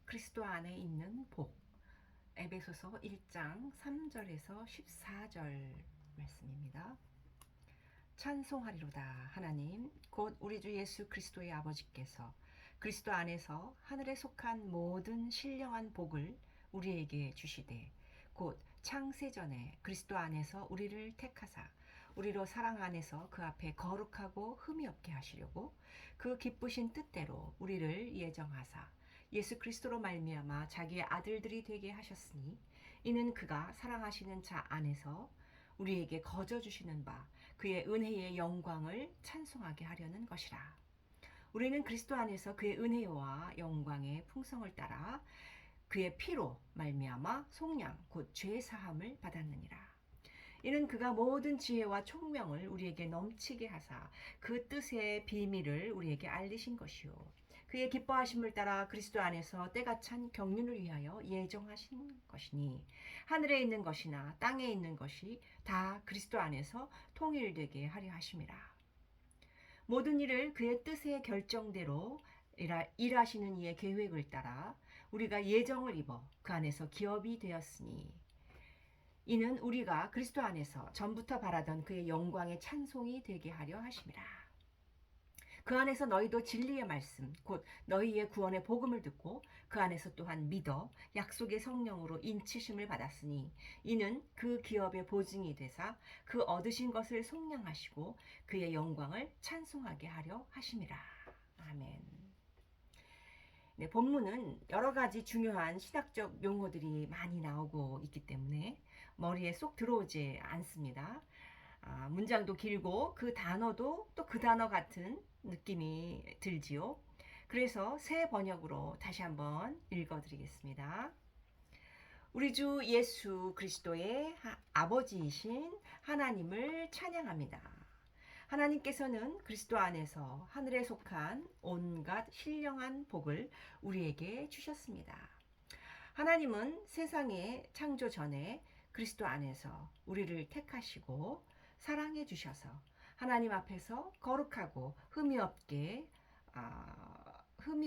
그리스도 안에 있는 복. 에베소서 1장 3절에서 14절 말씀입니다. 찬송하리로다. 하나님 곧 우리 주 예수 그리스도의 아버지께서 그리스도 안에서 하늘에 속한 모든 신령한 복을 우리에게 주시되 곧 창세전에 그리스도 안에서 우리를 택하사 우리로 사랑 안에서 그 앞에 거룩하고 흠이 없게 하시려고 그 기쁘신 뜻대로 우리를 예정하사 예수 그리스도로 말미암아 자기의 아들들이 되게 하셨으니 이는 그가 사랑하시는 자 안에서 우리에게 거저 주시는 바 그의 은혜의 영광을 찬송하게 하려는 것이라. 우리는 그리스도 안에서 그의 은혜와 영광의 풍성을 따라 그의 피로 말미암아 속량 곧 죄 사함을 받았느니라. 이는 그가 모든 지혜와 총명을 우리에게 넘치게 하사 그 뜻의 비밀을 우리에게 알리신 것이요 그의 기뻐하심을 따라 그리스도 안에서 때가 찬 경륜을 위하여 예정하신 것이니 하늘에 있는 것이나 땅에 있는 것이 다 그리스도 안에서 통일되게 하려 하심이라. 모든 일을 그의 뜻의 결정대로 일하시는 이의 계획을 따라 우리가 예정을 입어 그 안에서 기업이 되었으니 이는 우리가 그리스도 안에서 전부터 바라던 그의 영광의 찬송이 되게 하려 하심이라. 그 안에서 너희도 진리의 말씀 곧 너희의 구원의 복음을 듣고 그 안에서 또한 믿어 약속의 성령으로 인치심을 받았으니 이는 그 기업의 보증이 되사 그 얻으신 것을 속량하시고 그의 영광을 찬송하게 하려 하심이라. 아멘. 네, 본문은 여러 가지 중요한 신학적 용어들이 많이 나오고 있기 때문에 머리에 쏙 들어오지 않습니다. 문장도 길고 그 단어도 또 그 단어 같은 느낌이 들지요. 그래서 새 번역으로 다시 한번 읽어드리겠습니다. 우리 주 예수 그리스도의 아버지이신 하나님을 찬양합니다. 하나님께서는 그리스도 안에서 하늘에 속한 온갖 신령한 복을 우리에게 주셨습니다. 하나님은 세상의 창조 전에 그리스도 안에서 우리를 택하시고 사랑해 주셔서 하나님 앞에서 거룩하고 흠이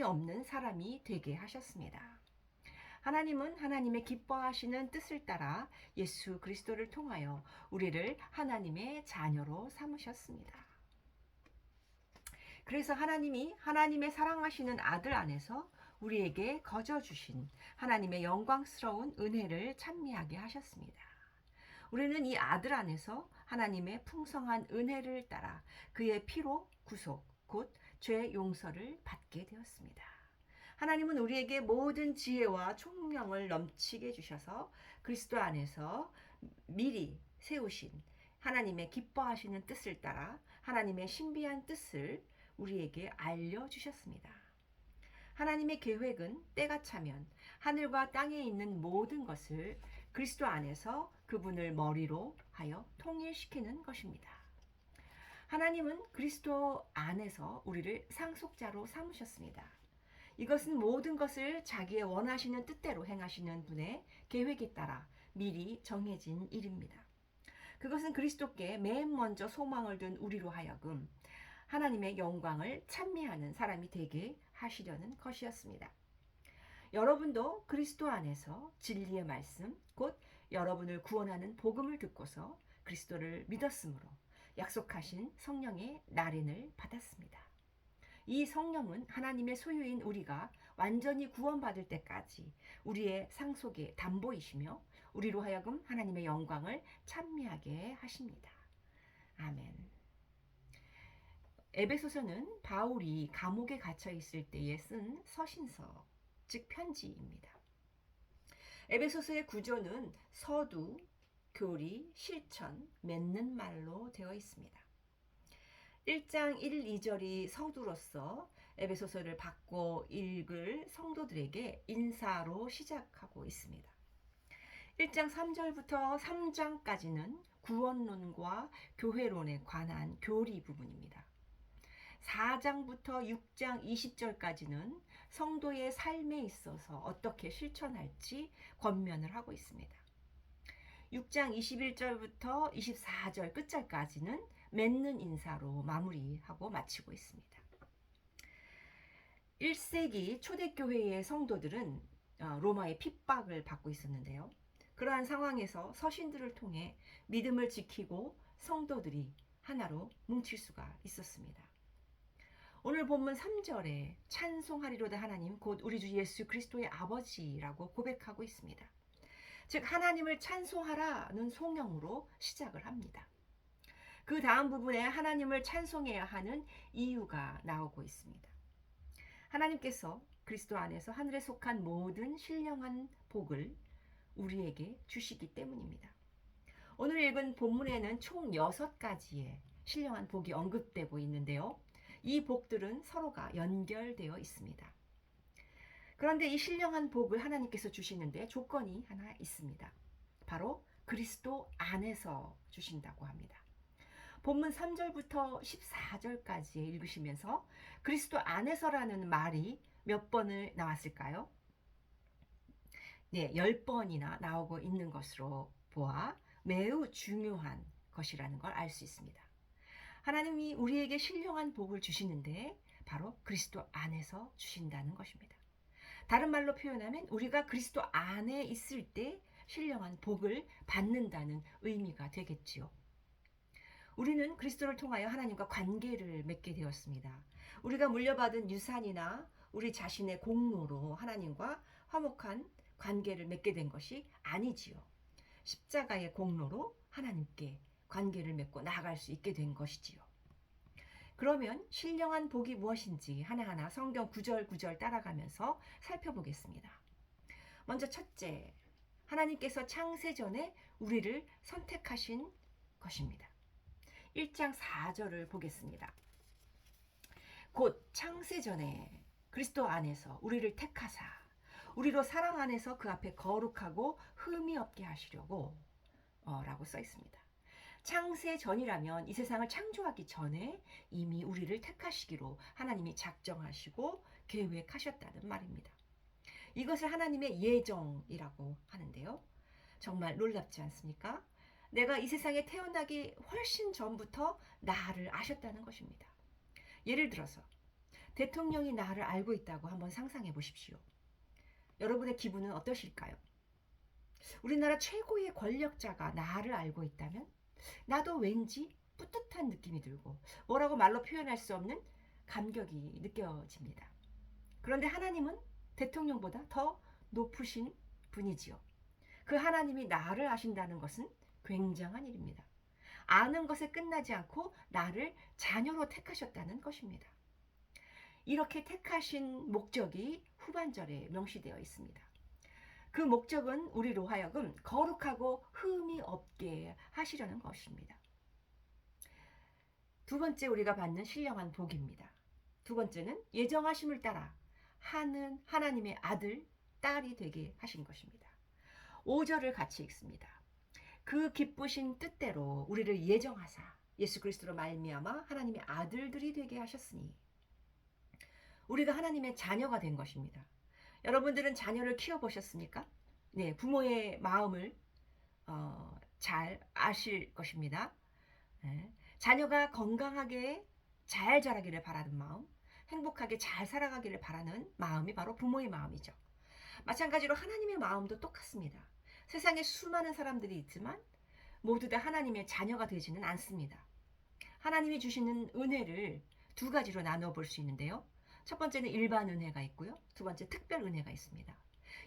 없는 사람이 되게 하셨습니다. 하나님은 하나님의 기뻐하시는 뜻을 따라 예수 그리스도를 통하여 우리를 하나님의 자녀로 삼으셨습니다. 그래서 하나님이 하나님의 사랑하시는 아들 안에서 우리에게 거저 주신 하나님의 영광스러운 은혜를 찬미하게 하셨습니다. 우리는 이 아들 안에서 하나님의 풍성한 은혜를 따라 그의 피로 구속, 곧 죄 용서를 받게 되었습니다. 하나님은 우리에게 모든 지혜와 총명을 넘치게 주셔서 그리스도 안에서 미리 세우신 하나님의 기뻐하시는 뜻을 따라 하나님의 신비한 뜻을 우리에게 알려주셨습니다. 하나님의 계획은 때가 차면 하늘과 땅에 있는 모든 것을 그리스도 안에서 그분을 머리로 하여 통일시키는 것입니다. 하나님은 그리스도 안에서 우리를 상속자로 삼으셨습니다. 이것은 모든 것을 자기의 원하시는 뜻대로 행하시는 분의 계획에 따라 미리 정해진 일입니다. 그것은 그리스도께 맨 먼저 소망을 둔 우리로 하여금 하나님의 영광을 찬미하는 사람이 되게 하시려는 것이었습니다. 여러분도 그리스도 안에서 진리의 말씀, 곧 여러분을 구원하는 복음을 듣고서 그리스도를 믿었으므로 약속하신 성령의 날인을 받았습니다. 이 성령은 하나님의 소유인 우리가 완전히 구원받을 때까지 우리의 상속의 담보이시며 우리로 하여금 하나님의 영광을 찬미하게 하십니다. 아멘. 에베소서는 바울이 감옥에 갇혀 있을 때에 쓴 서신서, 즉 편지입니다. 에베소서의 구조는 서두, 교리, 실천, 맺는 말로 되어 있습니다. 1장 1, 2절이 서두로서 에베소서를 받고 읽을 성도들에게 인사로 시작하고 있습니다. 1장 3절부터 3장까지는 구원론과 교회론에 관한 교리 부분입니다. 4장부터 6장 20절까지는 성도의 삶에 있어서 어떻게 실천할지 권면을 하고 있습니다. 6장 21절부터 24절 끝절까지는 맺는 인사로 마무리하고 마치고 있습니다. 1세기 초대교회의 성도들은 로마의 핍박을 받고 있었는데요. 그러한 상황에서 서신들을 통해 믿음을 지키고 성도들이 하나로 뭉칠 수가 있었습니다. 오늘 본문 3절에 찬송하리로다 하나님 곧 우리 주 예수 그리스도의 아버지라고 고백하고 있습니다. 즉 하나님을 찬송하라는 송영으로 시작을 합니다. 그 다음 부분에 하나님을 찬송해야 하는 이유가 나오고 있습니다. 하나님께서 그리스도 안에서 하늘에 속한 모든 신령한 복을 우리에게 주시기 때문입니다. 오늘 읽은 본문에는 총 6가지의 신령한 복이 언급되고 있는데요. 이 복들은 서로가 연결되어 있습니다. 그런데 이 신령한 복을 하나님께서 주시는데 조건이 하나 있습니다. 바로 그리스도 안에서 주신다고 합니다. 본문 3절부터 14절까지 읽으시면서 그리스도 안에서라는 말이 몇 번을 나왔을까요? 네, 10번이나 나오고 있는 것으로 보아 매우 중요한 것이라는 걸 알 수 있습니다. 하나님이 우리에게 신령한 복을 주시는데 바로 그리스도 안에서 주신다는 것입니다. 다른 말로 표현하면 우리가 그리스도 안에 있을 때 신령한 복을 받는다는 의미가 되겠지요. 우리는 그리스도를 통하여 하나님과 관계를 맺게 되었습니다. 우리가 물려받은 유산이나 우리 자신의 공로로 하나님과 화목한 관계를 맺게 된 것이 아니지요. 십자가의 공로로 하나님께 관계를 맺고 나아갈 수 있게 된 것이지요. 그러면 신령한 복이 무엇인지 하나하나 성경 구절 따라가면서 살펴보겠습니다. 먼저 첫째, 하나님께서 창세전에 우리를 선택하신 것입니다. 1장 4절을 보겠습니다. 곧 창세전에 그리스도 안에서 우리를 택하사 우리로 사랑 안에서 그 앞에 거룩하고 흠이 없게 하시려고 라고 써 있습니다. 창세전이라면 이 세상을 창조하기 전에 이미 우리를 택하시기로 하나님이 작정하시고 계획하셨다는 말입니다. 이것을 하나님의 예정이라고 하는데요. 정말 놀랍지 않습니까? 내가 이 세상에 태어나기 훨씬 전부터 나를 아셨다는 것입니다. 예를 들어서 대통령이 나를 알고 있다고 한번 상상해 보십시오. 여러분의 기분은 어떠실까요? 우리나라 최고의 권력자가 나를 알고 있다면 나도 왠지 뿌듯한 느낌이 들고 뭐라고 말로 표현할 수 없는 감격이 느껴집니다. 그런데 하나님은 대통령보다 더 높으신 분이지요. 그 하나님이 나를 아신다는 것은 굉장한 일입니다. 아는 것에 끝나지 않고 나를 자녀로 택하셨다는 것입니다. 이렇게 택하신 목적이 후반절에 명시되어 있습니다. 그 목적은 우리로 하여금 거룩하고 흠이 없게 하시려는 것입니다. 두 번째 우리가 받는 신령한 복입니다. 두 번째는 예정하심을 따라 하는 하나님의 아들, 딸이 되게 하신 것입니다. 5절을 같이 읽습니다. 그 기쁘신 뜻대로 우리를 예정하사 예수 그리스도로 말미암아 하나님의 아들들이 되게 하셨으니 우리가 하나님의 자녀가 된 것입니다. 여러분들은 자녀를 키워보셨습니까? 네, 부모의 마음을 잘 아실 것입니다. 네, 자녀가 건강하게 잘 자라기를 바라는 마음, 행복하게 잘 살아가기를 바라는 마음이 바로 부모의 마음이죠. 마찬가지로 하나님의 마음도 똑같습니다. 세상에 수많은 사람들이 있지만 모두 다 하나님의 자녀가 되지는 않습니다. 하나님이 주시는 은혜를 두 가지로 나눠 볼 수 있는데요. 첫 번째는 일반 은혜가 있고요. 두 번째 특별 은혜가 있습니다.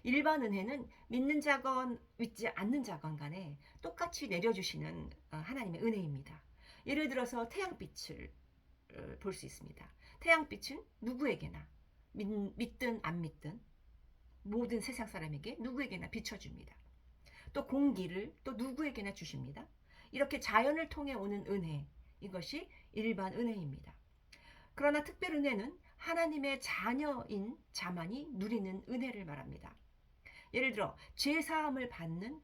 일반 은혜는 믿는 자건 믿지 않는 자건 간에 똑같이 내려주시는 하나님의 은혜입니다. 예를 들어서 태양빛을 볼 수 있습니다. 태양빛은 누구에게나 믿든 안 믿든 모든 세상 사람에게 누구에게나 비춰줍니다. 또 공기를 또 누구에게나 주십니다. 이렇게 자연을 통해 오는 은혜, 이것이 일반 은혜입니다. 그러나 특별 은혜는 하나님의 자녀인 자만이 누리는 은혜를 말합니다. 예를 들어 죄사함을 받는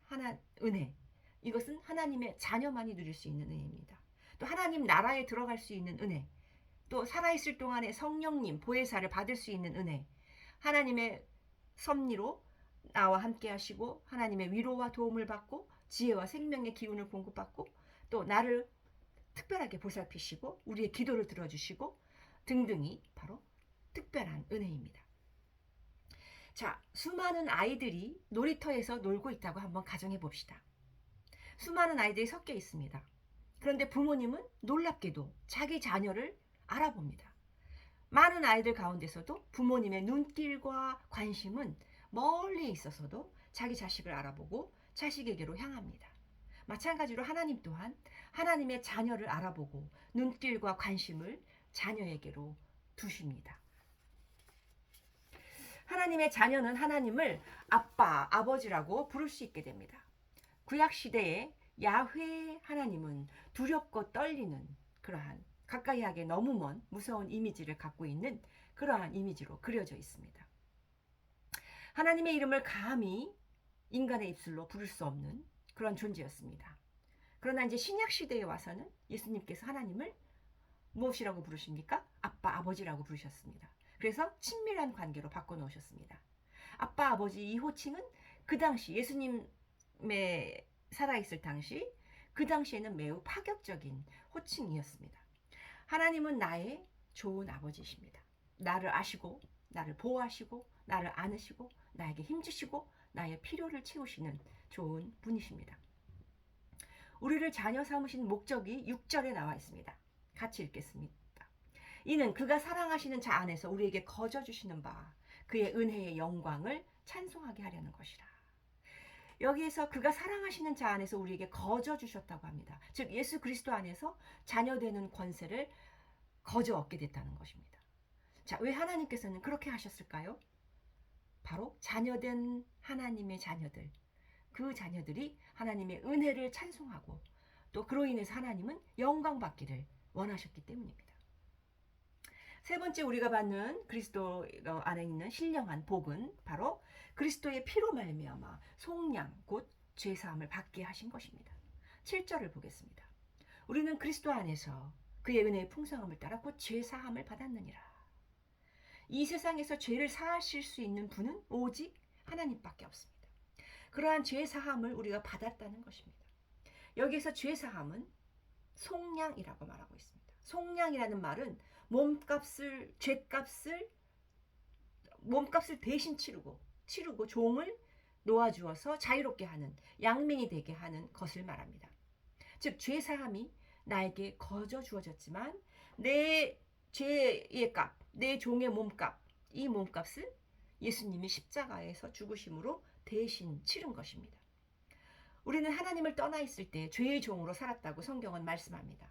은혜, 이것은 하나님의 자녀만이 누릴 수 있는 은혜입니다. 또 하나님 나라에 들어갈 수 있는 은혜, 또 살아있을 동안에 성령님 보혜사를 받을 수 있는 은혜, 하나님의 섭리로 나와 함께 하시고 하나님의 위로와 도움을 받고 지혜와 생명의 기운을 공급받고 또 나를 특별하게 보살피시고 우리의 기도를 들어주시고 등등이 바로 특별한 은혜입니다. 자, 수많은 아이들이 놀이터에서 놀고 있다고 한번 가정해 봅시다. 수많은 아이들이 섞여 있습니다. 그런데 부모님은 놀랍게도 자기 자녀를 알아봅니다. 많은 아이들 가운데서도 부모님의 눈길과 관심은 멀리 있어서도 자기 자식을 알아보고 자식에게로 향합니다. 마찬가지로 하나님 또한 하나님의 자녀를 알아보고 눈길과 관심을 자녀에게로 두십니다. 하나님의 자녀는 하나님을 아빠, 아버지라고 부를 수 있게 됩니다. 구약시대에 야훼 하나님은 두렵고 떨리는 그러한 가까이 하기에 너무 먼 무서운 이미지를 갖고 있는 그러한 이미지로 그려져 있습니다. 하나님의 이름을 감히 인간의 입술로 부를 수 없는 그런 존재였습니다. 그러나 이제 신약시대에 와서는 예수님께서 하나님을 무엇이라고 부르십니까? 아빠, 아버지라고 부르셨습니다. 그래서 친밀한 관계로 바꿔놓으셨습니다. 아빠, 아버지 이 호칭은 그 당시 예수님의 살아있을 당시 그 당시에는 매우 파격적인 호칭이었습니다. 하나님은 나의 좋은 아버지이십니다. 나를 아시고 나를 보호하시고 나를 안으시고 나에게 힘주시고 나의 필요를 채우시는 좋은 분이십니다. 우리를 자녀 삼으신 목적이 6절에 나와 있습니다. 같이 읽겠습니다. 이는 그가 사랑하시는 자 안에서 우리에게 거저 주시는 바 그의 은혜의 영광을 찬송하게 하려는 것이라. 여기에서 그가 사랑하시는 자 안에서 우리에게 거저 주셨다고 합니다. 즉 예수 그리스도 안에서 자녀되는 권세를 거저 얻게 됐다는 것입니다. 자, 왜 하나님께서는 그렇게 하셨을까요? 바로 자녀된 하나님의 자녀들, 그 자녀들이 하나님의 은혜를 찬송하고 또 그로 인해서 하나님은 영광 받기를 원하셨기 때문입니다. 세 번째 우리가 받는 그리스도 안에 있는 신령한 복은 바로 그리스도의 피로 말미암아 속량 곧 죄사함을 받게 하신 것입니다. 7절을 보겠습니다. 우리는 그리스도 안에서 그의 은혜의 풍성함을 따라 곧 죄사함을 받았느니라. 이 세상에서 죄를 사하실 수 있는 분은 오직 하나님밖에 없습니다. 그러한 죄사함을 우리가 받았다는 것입니다. 여기에서 죄사함은 속량이라고 말하고 있습니다. 속량이라는 말은 몸값을 대신 치르고 종을 놓아주어서 자유롭게 하는 양민이 되게 하는 것을 말합니다. 즉 죄사함이 나에게 거저 주어졌지만 내 죄의 값, 내 종의 몸값, 이 몸값을 예수님이 십자가에서 죽으심으로 대신 치른 것입니다. 우리는 하나님을 떠나 있을 때 죄의 종으로 살았다고 성경은 말씀합니다.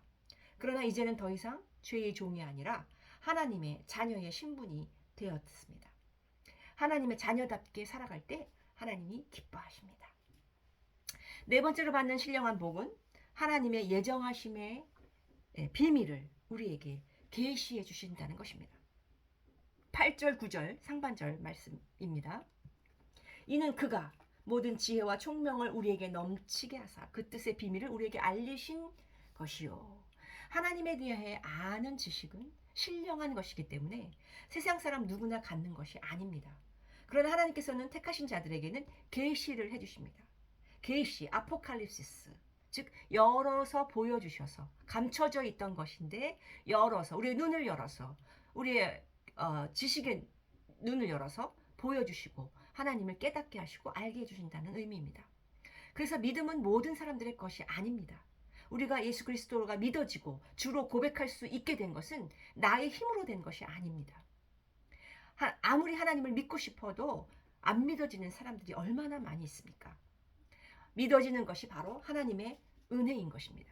그러나 이제는 더 이상 죄의 종이 아니라 하나님의 자녀의 신분이 되었습니다. 하나님의 자녀답게 살아갈 때 하나님이 기뻐하십니다. 네 번째로 받는 신령한 복은 하나님의 예정하심의 비밀을 우리에게 계시해 주신다는 것입니다. 8절 9절 상반절 말씀입니다. 이는 그가 모든 지혜와 총명을 우리에게 넘치게 하사 그 뜻의 비밀을 우리에게 알리신 것이요. 하나님에 대해 아는 지식은 신령한 것이기 때문에 세상 사람 누구나 갖는 것이 아닙니다. 그러나 하나님께서는 택하신 자들에게는 계시를 해주십니다. 계시, 아포칼립시스, 즉 열어서 보여주셔서 감춰져 있던 것인데 열어서 우리의 눈을 열어서 우리의 지식의 눈을 열어서 보여주시고 하나님을 깨닫게 하시고 알게 해주신다는 의미입니다. 그래서 믿음은 모든 사람들의 것이 아닙니다. 우리가 예수 그리스도가 믿어지고 주로 고백할 수 있게 된 것은 나의 힘으로 된 것이 아닙니다. 아무리 하나님을 믿고 싶어도 안 믿어지는 사람들이 얼마나 많이 있습니까? 믿어지는 것이 바로 하나님의 은혜인 것입니다.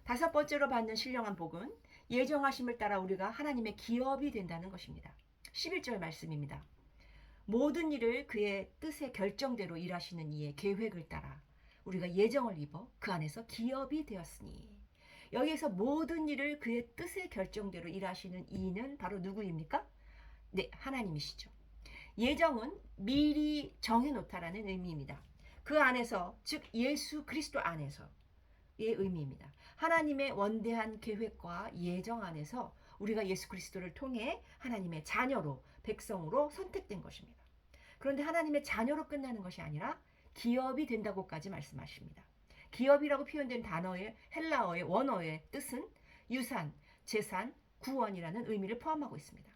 다섯 번째로 받는 신령한 복은 예정하심을 따라 우리가 하나님의 기업이 된다는 것입니다. 11절 말씀입니다. 모든 일을 그의 뜻의 결정대로 일하시는 이의 계획을 따라 우리가 예정을 입어 그 안에서 기업이 되었으니. 여기에서 모든 일을 그의 뜻의 결정대로 일하시는 이는 바로 누구입니까? 네, 하나님이시죠. 예정은 미리 정해놓다라는 의미입니다. 그 안에서, 즉 예수 그리스도 안에서의 의미입니다. 하나님의 원대한 계획과 예정 안에서 우리가 예수 그리스도를 통해 하나님의 자녀로, 백성으로 선택된 것입니다. 그런데 하나님의 자녀로 끝나는 것이 아니라 기업이 된다고까지 말씀하십니다. 기업이라고 표현된 단어의 헬라어의 원어의 뜻은 유산, 재산, 구원이라는 의미를 포함하고 있습니다.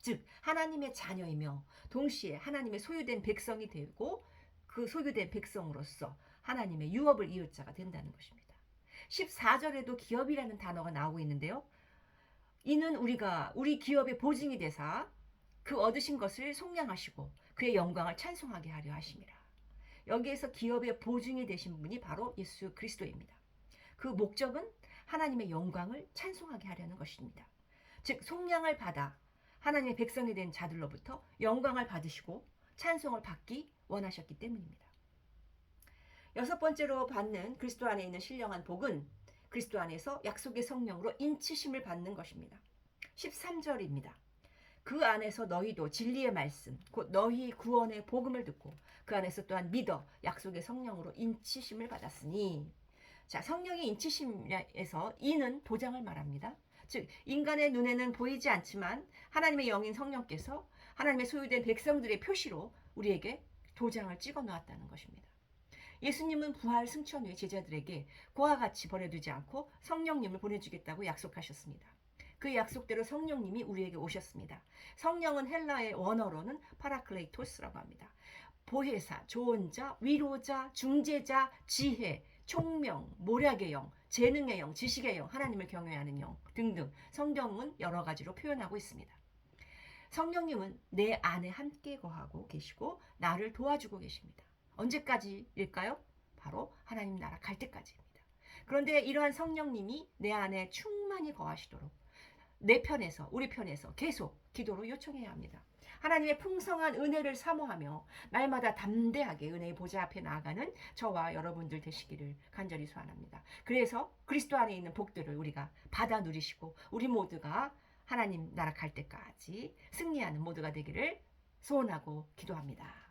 즉 하나님의 자녀이며 동시에 하나님의 소유된 백성이 되고 그 소유된 백성으로서 하나님의 유업을 이을 자가 된다는 것입니다. 14절에도 기업이라는 단어가 나오고 있는데요. 이는 우리 기업의 보증이 되사 그 얻으신 것을 속량하시고 그의 영광을 찬송하게 하려 하심이라. 여기에서 기업의 보증이 되신 분이 바로 예수 그리스도입니다. 그 목적은 하나님의 영광을 찬송하게 하려는 것입니다. 즉 속량을 받아 하나님의 백성이 된 자들로부터 영광을 받으시고 찬송을 받기 원하셨기 때문입니다. 여섯 번째로 받는 그리스도 안에 있는 신령한 복은 그리스도 안에서 약속의 성령으로 인치심을 받는 것입니다. 13절입니다. 그 안에서 너희도 진리의 말씀 곧 너희 구원의 복음을 듣고 그 안에서 또한 믿어 약속의 성령으로 인치심을 받았으니. 자, 성령의 인치심에서 이는 도장을 말합니다. 즉 인간의 눈에는 보이지 않지만 하나님의 영인 성령께서 하나님의 소유된 백성들의 표시로 우리에게 도장을 찍어 놓았다는 것입니다. 예수님은 부활 승천 후에 제자들에게 그와 같이 버려두지 않고 성령님을 보내주겠다고 약속하셨습니다. 그 약속대로 성령님이 우리에게 오셨습니다. 성령은 헬라의 원어로는 파라클레이토스라고 합니다. 보혜사, 조언자, 위로자, 중재자, 지혜, 총명, 모략의 영, 재능의 영, 지식의 영, 하나님을 경외하는 영 등등 성경은 여러 가지로 표현하고 있습니다. 성령님은 내 안에 함께 거하고 계시고 나를 도와주고 계십니다. 언제까지일까요? 바로 하나님 나라 갈 때까지입니다. 그런데 이러한 성령님이 내 안에 충만히 거하시도록 내 편에서 우리 편에서 계속 기도로 요청해야 합니다. 하나님의 풍성한 은혜를 사모하며 날마다 담대하게 은혜의 보좌 앞에 나아가는 저와 여러분들 되시기를 간절히 소원합니다. 그래서 그리스도 안에 있는 복들을 우리가 받아 누리시고 우리 모두가 하나님 나라 갈 때까지 승리하는 모두가 되기를 소원하고 기도합니다.